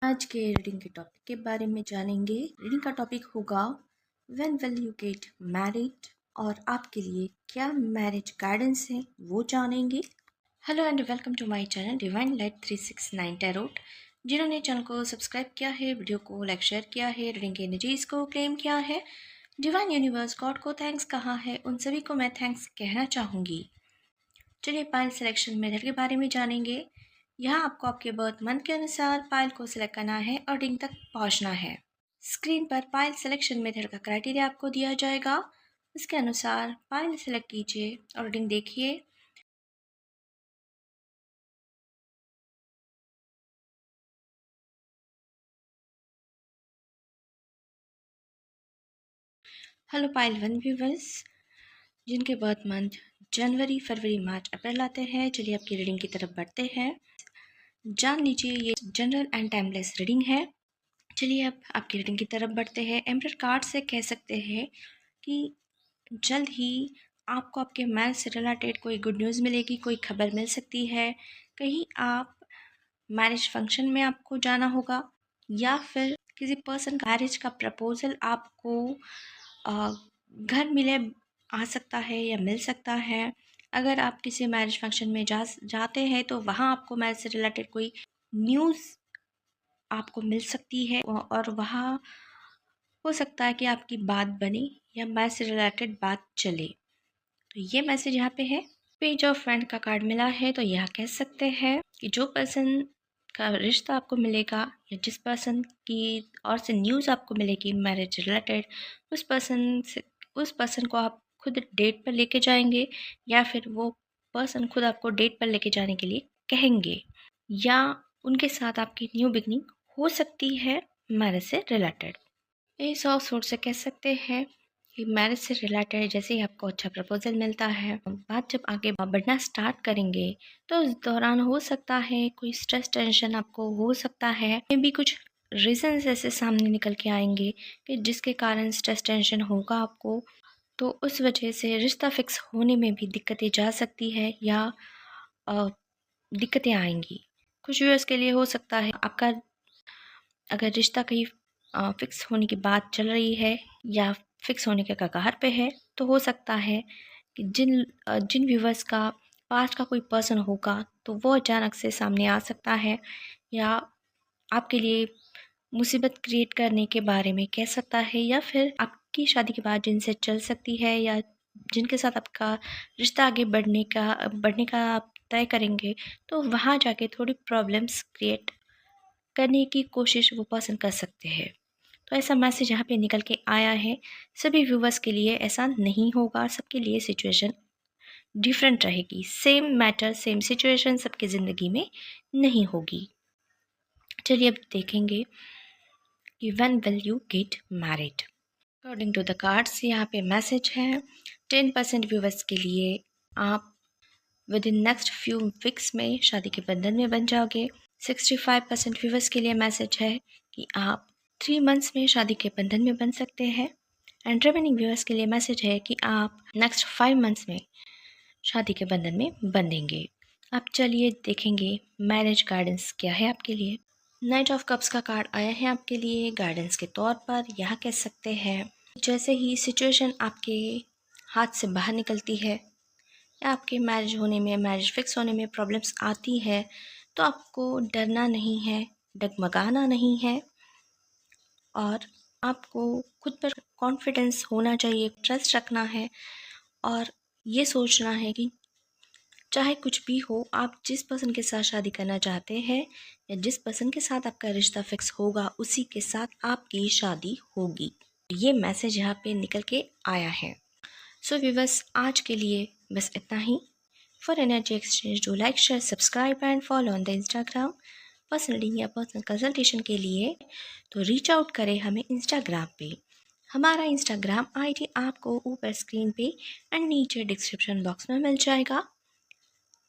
आज के रीडिंग के टॉपिक के बारे में जानेंगे। रीडिंग का टॉपिक होगा when will you get married और आपके लिए क्या मैरिज गाइडेंस है वो जानेंगे। Hello and welcome to my channel divine light 369 tarot. जिन्होंने चैनल को सब्सक्राइब किया है, वीडियो को लाइक शेयर किया है, रीडिंग के एनर्जीज को क्लेम किया है, डिवाइन यूनिवर्स गॉड को थैंक्स कहा है, उन सभी को मैं थैंक्स कहना चाहूँगी। चलिए पाइल सिलेक्शन मेथड के बारे में जानेंगे। यहाँ आपको आपके बर्थ मंथ के अनुसार पाइल को सिलेक्ट करना है और रीडिंग तक पहुँचना है। स्क्रीन पर पाइल सिलेक्शन मेथड का क्राइटेरिया आपको दिया जाएगा, इसके अनुसार पाइल सिलेक्ट कीजिए और रीडिंग देखिए। हेलो पाइल वन व्यूवर्स, जिनके बर्थ मंथ जनवरी, फरवरी, मार्च, अप्रैल आते हैं। चलिए आपकी रीडिंग की तरफ बढ़ते हैं। जान लीजिए ये जनरल एंड टाइमलेस रीडिंग है। चलिए अब आपकी रीडिंग की तरफ बढ़ते हैं। एम्परर कार्ड से कह सकते हैं कि जल्द ही आपको आपके मैरिज से रिलेटेड कोई गुड न्यूज़ मिलेगी, कोई खबर मिल सकती है। कहीं आप मैरिज फंक्शन में आपको जाना होगा या फिर किसी पर्सन का मैरिज का प्रपोजल आपको घर मिले आ सकता है या मिल सकता है। अगर आप किसी मैरिज फंक्शन में जाते हैं तो वहाँ आपको मैरिज से रिलेटेड कोई न्यूज़ आपको मिल सकती है और वहाँ हो सकता है कि आपकी बात बने या मैरिज से रिलेटेड बात चले। तो ये मैसेज यहाँ पे है। पेज ऑफ फ्रेंड का कार्ड मिला है तो यह कह सकते हैं कि जो पर्सन का रिश्ता आपको मिलेगा या जिस पर्सन की और से न्यूज़ आपको मिलेगी मैरिज रिलेटेड, उस पर्सन को आप खुद डेट पर लेके जाएंगे या फिर वो पर्सन खुद आपको डेट पर लेके जाने के लिए कहेंगे, या उनके साथ आपकी न्यू बिगनिंग हो सकती है मैरिज से रिलेटेड। एस ऑफ सोर्स से कह सकते हैं कि मैरिज से रिलेटेड जैसे ही आपको अच्छा प्रपोजल मिलता है, बात जब आगे बढ़ना स्टार्ट करेंगे तो उस दौरान हो सकता है कोई स्ट्रेस टेंशन आपको हो सकता है। मे भी कुछ रीजंस ऐसे सामने निकल के आएंगे कि जिसके कारण स्ट्रेस टेंशन होगा आपको, तो उस वजह से रिश्ता फिक्स होने में भी दिक्कतें जा सकती है या दिक्कतें आएंगी। कुछ व्यूअर्स के लिए हो सकता है आपका अगर रिश्ता कहीं फिक्स होने की बात चल रही है या फिक्स होने के कगार पे है, तो हो सकता है कि जिन व्यूवर्स का पास्ट का कोई पर्सन होगा तो वो अचानक से सामने आ सकता है या आपके लिए मुसीबत क्रिएट करने के बारे में कह सकता है, या फिर आपकी शादी के बाद जिनसे चल सकती है या जिनके साथ आपका रिश्ता आगे बढ़ने का आप तय करेंगे तो वहाँ जाके थोड़ी प्रॉब्लम्स क्रिएट करने की कोशिश वो पर्सन कर सकते हैं। तो ऐसा मैसेज यहाँ पे निकल के आया है। सभी व्यूवर्स के लिए ऐसा नहीं होगा, सबके लिए सिचुएशन डिफरेंट रहेगी। सेम मैटर सेम सिचुएशन सबकी ज़िंदगी में नहीं होगी। चलिए अब देखेंगे कि when will you get married. According to the cards यहाँ पे मैसेज है 10% व्यूवर्स के लिए आप within next few weeks में शादी के बंधन में बन जाओगे। 65% व्यूवर्स के लिए मैसेज है कि आप 3 मंथ्स में शादी के बंधन में बन सकते हैं। एंड रिमेनिंग व्यूवर्स के लिए मैसेज है कि आप नेक्स्ट 5 मंथ्स में शादी के बंधन में बंधेंगे। अब चलिए देखेंगे मैरिज गाइडेंस क्या है आपके लिए। नाइट ऑफ कप्स का कार्ड आया है आपके लिए गाइडेंस के तौर पर। यह कह सकते हैं जैसे ही सिचुएशन आपके हाथ से बाहर निकलती है या आपके मैरिज होने में, मैरिज फिक्स होने में प्रॉब्लम्स आती है, तो आपको डरना नहीं है, डगमगाना नहीं है और आपको खुद पर कॉन्फिडेंस होना चाहिए, ट्रस्ट रखना है और ये सोचना है कि चाहे कुछ भी हो, आप जिस पर्सन के साथ शादी करना चाहते हैं या जिस पर्सन के साथ आपका रिश्ता फिक्स होगा उसी के साथ आपकी शादी होगी। ये मैसेज यहाँ पे निकल के आया है। सो व्यूअर्स, आज के लिए बस इतना ही। For energy exchange do like, share, subscribe and follow on the Instagram. Personal reading या पर्सनल कंसल्टेशन के लिए तो रीच आउट करें हमें इंस्टाग्राम पे। हमारा इंस्टाग्राम आईडी आपको ऊपर स्क्रीन पे एंड नीचे डिस्क्रिप्शन बॉक्स में मिल जाएगा।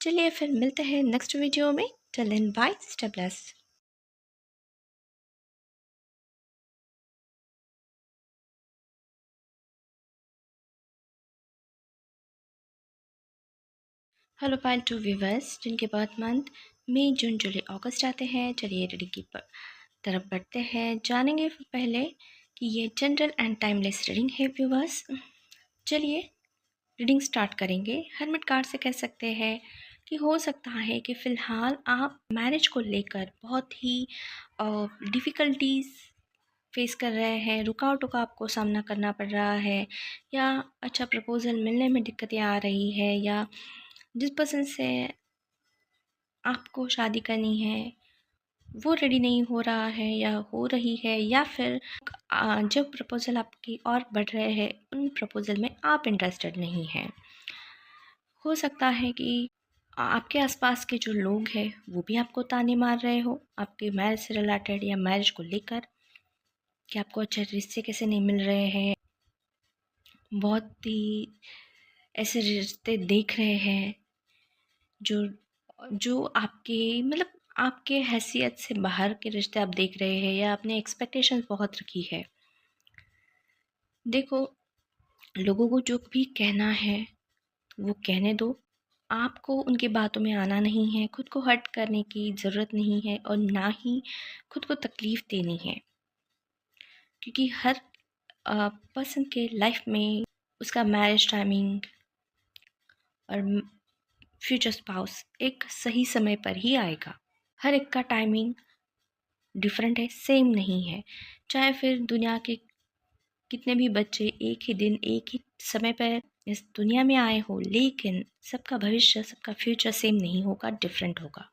चलिए फिर मिलते हैं नेक्स्ट वीडियो में। Till then bye, stay blessed. Hello pile two viewers, जिनके बर्थ मंथ मई, जून, जुलाई, अगस्त आते हैं। चलिए रीडिंग की तरफ बढ़ते हैं, जानेंगे पहले कि ये जनरल एंड टाइमलेस रीडिंग है व्यूअर्स। चलिए रीडिंग स्टार्ट करेंगे। हर्मिट कार्ड से कह सकते हैं कि हो सकता है कि फ़िलहाल आप मैरिज को लेकर बहुत ही डिफ़िकल्टीज़ फेस कर रहे हैं, रुकावटों का आपको सामना करना पड़ रहा है, या अच्छा प्रपोज़ल मिलने में दिक्कतें आ रही है, या जिस पर्सन से आपको शादी करनी है वो रेडी नहीं हो रहा है या हो रही है, या फिर जो प्रपोज़ल आपकी और बढ़ रहे हैं उन प्रपोज़ल में आप इंटरेस्टेड नहीं हैं। हो सकता है कि आपके आसपास के जो लोग हैं वो भी आपको ताने मार रहे हो आपके मैरिज से रिलेटेड या मैरिज को लेकर, कि आपको अच्छे रिश्ते कैसे नहीं मिल रहे हैं, बहुत ही ऐसे रिश्ते देख रहे हैं जो जो आपके मतलब आपके हैसियत से बाहर के रिश्ते आप देख रहे हैं, या आपने एक्सपेक्टेशंस बहुत रखी है। देखो, लोगों को जो भी कहना है वो कहने दो, आपको उनकी बातों में आना नहीं है, खुद को हर्ट करने की ज़रूरत नहीं है और ना ही खुद को तकलीफ़ देनी है, क्योंकि हर पर्सन के लाइफ में उसका मैरिज टाइमिंग और फ्यूचर स्पाउस एक सही समय पर ही आएगा। हर एक का टाइमिंग डिफरेंट है, सेम नहीं है। चाहे फिर दुनिया के कितने भी बच्चे एक ही दिन एक ही समय पर इस दुनिया में आए हो, लेकिन सबका भविष्य सबका फ्यूचर सेम नहीं होगा, डिफरेंट होगा।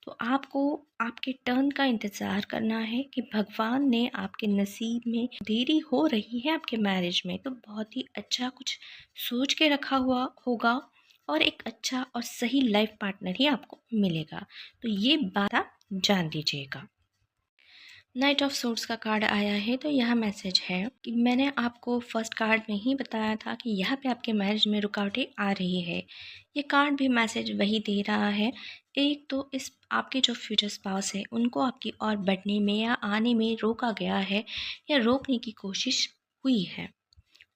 तो आपको आपके टर्न का इंतज़ार करना है कि भगवान ने आपके नसीब में देरी हो रही है आपके मैरिज में तो बहुत ही अच्छा कुछ सोच के रखा हुआ होगा, और एक अच्छा और सही लाइफ पार्टनर ही आपको मिलेगा। तो ये बात आप जान लीजिएगा। नाइट ऑफ सोर्ड्स का कार्ड आया है, तो यह मैसेज है कि मैंने आपको फर्स्ट कार्ड में ही बताया था कि यहाँ पे आपके मैरिज में रुकावटें आ रही है। ये कार्ड भी मैसेज वही दे रहा है। एक तो इस आपके जो फ्यूचर स्पाउस है उनको आपकी और बढ़ने में या आने में रोका गया है या रोकने की कोशिश हुई है,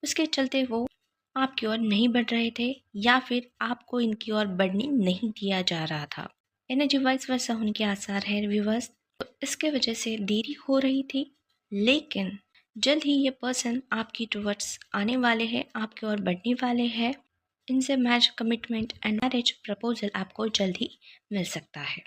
उसके चलते वो आपकी ओर नहीं बढ़ रहे थे, या फिर आपको इनकी ओर बढ़ने नहीं दिया जा रहा था। एनर्जी वाइज वैसा होने के आसार है व्यूवर्स। तो इसके वजह से देरी हो रही थी, लेकिन जल्द ही ये पर्सन आपकी टुवर्ड्स आने वाले हैं, आपकी ओर बढ़ने वाले हैं। इनसे marriage commitment and marriage proposal आपको जल्द ही मिल सकता है।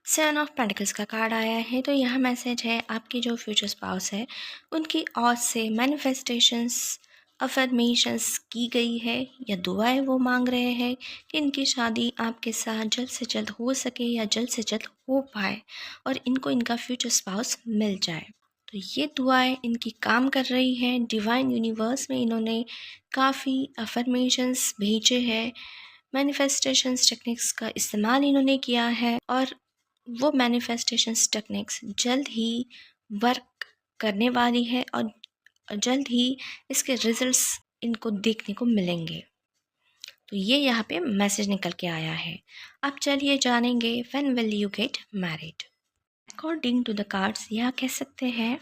7 ऑफ पेंटिकल्स का कार्ड आया है, तो यह मैसेज है आपके जो फ्यूचर स्पाउस है उनकी ओर से मैनिफेस्टेशंस अफर्मेशंस की गई है, या दुआएं वो मांग रहे हैं कि इनकी शादी आपके साथ जल्द से जल्द हो सके या जल्द से जल्द हो पाए और इनको इनका फ्यूचर स्पाउस मिल जाए। तो ये दुआएं इनकी काम कर रही हैं। डिवाइन यूनिवर्स में इन्होंने काफ़ी अफर्मेशंस भेजे हैं, मैनिफेस्टेशंस टेक्निक्स का इस्तेमाल इन्होंने किया है, और वो मैनिफेस्टेशंस टेक्निक्स जल्द ही वर्क करने वाली है और जल्द ही इसके रिजल्ट्स इनको देखने को मिलेंगे। तो ये यहाँ पे मैसेज निकल के आया है। अब चलिए जानेंगे when will you get married. According to the cards यह कह सकते हैं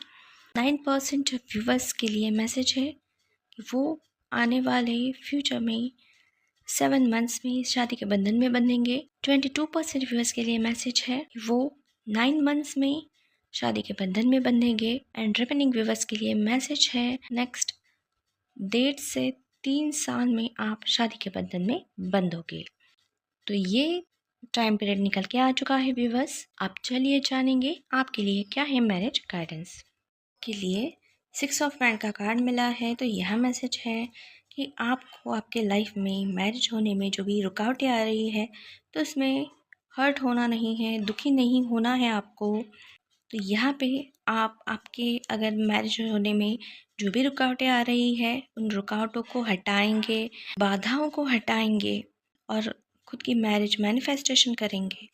9% व्यूवर्स के लिए मैसेज है कि वो आने वाले फ्यूचर में 7 मंथ्स में शादी के बंधन में बंधेंगे। 22% व्यूअर्स के लिए मैसेज है कि वो 9 मंथ्स में शादी के बंधन में बंधेंगे। एंड रिमेनिंग व्यूअर्स के लिए मैसेज है नेक्स्ट 1.5 से 3 साल में आप शादी के बंधन में बंधोगे। तो ये टाइम पीरियड निकल के आ चुका है व्यूअर्स। आप चलिए जानेंगे आपके लिए क्या है मैरिज गाइडेंस। के लिए 6 ऑफ पैंट का कार्ड मिला है, तो यह मैसेज है कि आपको आपके लाइफ में मैरिज होने में जो भी रुकावटें आ रही है तो उसमें हर्ट होना नहीं है, दुखी नहीं होना है आपको। तो यहाँ पे आप आपके अगर मैरिज होने में जो भी रुकावटें आ रही है उन रुकावटों को हटाएंगे, बाधाओं को हटाएंगे और खुद की मैरिज मैनिफेस्टेशन करेंगे,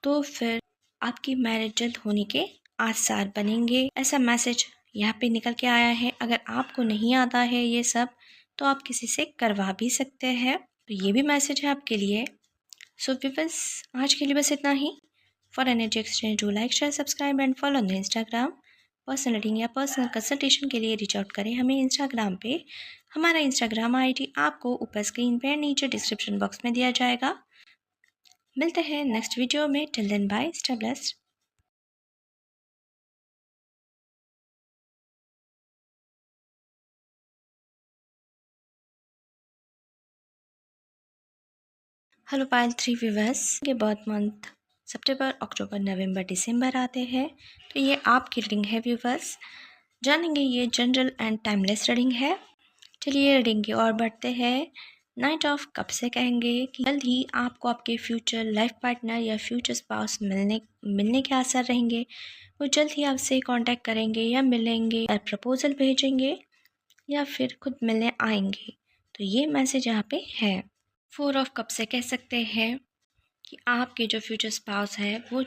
तो फिर आपकी मैरिज जल्द होने के आसार बनेंगे। ऐसा मैसेज यहाँ पे निकल के आया है। अगर आपको नहीं आता है ये सब तो आप किसी से करवा भी सकते हैं। तो ये भी मैसेज है आपके लिए। सो व्यूअर्स, आज के लिए बस इतना ही। For energy exchange do like share subscribe and follow on the Instagram. Personal reading या पर्सनल कंसल्टेशन के लिए रीच आउट करें हमें इंस्टाग्राम पे। हमारा इंस्टाग्राम आईडी आपको ऊपर स्क्रीन पे नीचे डिस्क्रिप्शन बॉक्स में दिया जाएगा। मिलते हैं नेक्स्ट वीडियो में। Till then bye, stay blessed. Hello Payal 3 viewers के बर्थ मंथ सितंबर, अक्टूबर, नवंबर, दिसंबर आते हैं। तो ये आपकी रीडिंग है व्यूवर्स। जानेंगे ये जनरल एंड टाइमलेस रीडिंग है। चलिए रीडिंग की ओर बढ़ते हैं। नाइट ऑफ कप से कहेंगे कि जल्द ही आपको आपके फ्यूचर लाइफ पार्टनर या फ्यूचर स्पाउस मिलने के आसार रहेंगे। वो जल्द ही आपसे कांटेक्ट करेंगे या मिलेंगे या प्रपोजल भेजेंगे या फिर खुद मिलने आएंगे। तो ये मैसेज यहाँ पे है। 4 ऑफ कप से कह सकते हैं कि आपके जो फ्यूचर स्पाउस है वो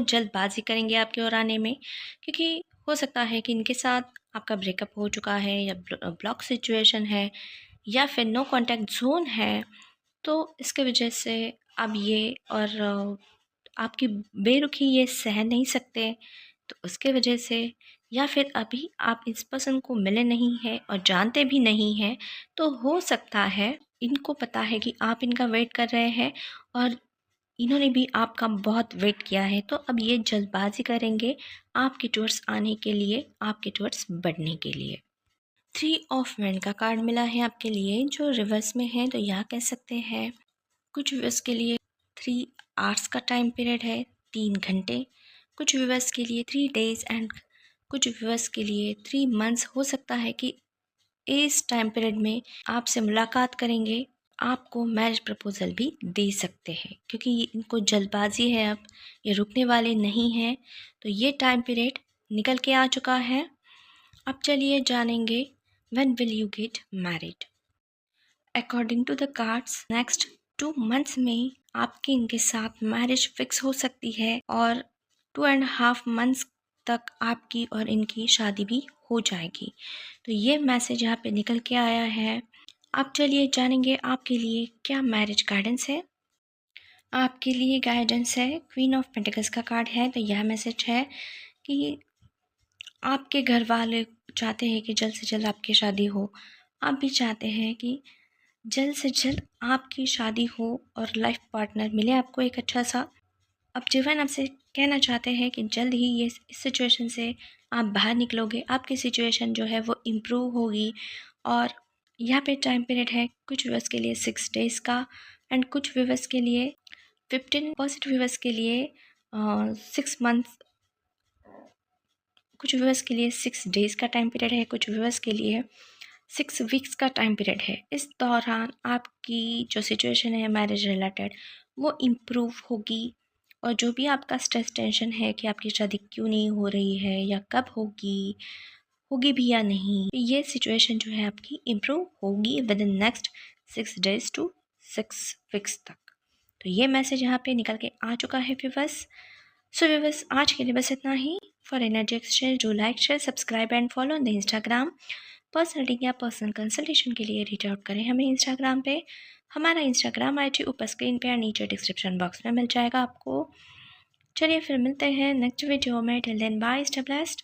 जल्दबाजी करेंगे आपके ओर आने में, क्योंकि हो सकता है कि इनके साथ आपका ब्रेकअप हो चुका है या ब्लॉक सिचुएशन है या फिर नो कांटेक्ट जोन है। तो इसके वजह से अब ये और आपकी बेरुखी ये सह नहीं सकते। तो उसके वजह से या फिर अभी आप इस पर्सन को मिले नहीं हैं और जानते भी नहीं हैं, तो हो सकता है इनको पता है कि आप इनका वेट कर रहे हैं और इन्होंने भी आपका बहुत वेट किया है। तो अब ये जल्दबाजी करेंगे आपके टूवर्ड्स आने के लिए, आपके टूवर्ड्स बढ़ने के लिए। 3 ऑफ वैंड का कार्ड मिला है आपके लिए जो रिवर्स में है। तो यहाँ कह सकते हैं कुछ व्यूअर्स के लिए 3 आवर्स का टाइम पीरियड है, 3 घंटे। कुछ व्यूअर्स के लिए 3 डेज एंड कुछ व्यूअर्स के लिए 3 मंथ्स। हो सकता है कि इस टाइम पीरियड में आपसे मुलाकात करेंगे, आपको मैरिज प्रपोजल भी दे सकते हैं, क्योंकि इनको जल्दबाजी है, अब ये रुकने वाले नहीं हैं। तो ये टाइम पीरियड निकल के आ चुका है। अब चलिए जानेंगे when will you get married. According to the cards next 2 months में आपकी इनके साथ मैरिज फिक्स हो सकती है और 2.5 मंथ्स तक आपकी और इनकी शादी भी हो जाएगी। तो ये मैसेज यहाँ पे निकल के आया है। अब चलिए जानेंगे आपके लिए क्या मैरिज गाइडेंस है। आपके लिए गाइडेंस है क्वीन ऑफ पेंटिकल्स का कार्ड है। तो यह मैसेज है कि आपके घर वाले चाहते हैं कि जल्द से जल्द आपकी शादी हो। आप भी चाहते हैं कि जल्द से जल्द आपकी शादी हो और लाइफ पार्टनर मिले आपको एक अच्छा सा। अब जीवन आपसे कहना चाहते हैं कि जल्द ही ये इस सिचुएशन से आप बाहर निकलोगे, आपकी सिचुएशन जो है वो इम्प्रूव होगी। और यहाँ पे टाइम पीरियड है कुछ व्यूअर्स के लिए 6 डेज़ का एंड कुछ व्यूअर्स के लिए 15% व्यूअर्स के लिए 6 मंथ्स। कुछ व्यूअर्स के लिए 6 डेज़ का टाइम पीरियड है, कुछ व्यूअर्स के लिए 6 वीक्स का टाइम पीरियड है। इस दौरान आपकी जो सिचुएशन है मैरिज रिलेटेड वो इम्प्रूव होगी और जो भी आपका स्ट्रेस टेंशन है कि आपकी शादी क्यों नहीं हो रही है या कब होगी, होगी भी या नहीं, ये सिचुएशन जो है आपकी इम्प्रूव होगी within next 6 days to 6 weeks तक। तो ये मैसेज यहाँ पे निकल के आ चुका है व्यूअर्स। सो व्यूअर्स आज के लिए बस इतना ही। For energy exchange do like share subscribe and follow on the Instagram. Personal reading या पर्सनल कंसल्टेशन के लिए रीच आउट करें हमें इंस्टाग्राम पे। हमारा इंस्टाग्राम आईडी ऊपर स्क्रीन पे या नीचे डिस्क्रिप्शन बॉक्स में मिल जाएगा आपको। चलिए फिर मिलते हैं नेक्स्ट वीडियो में। Till then bye, stay blessed.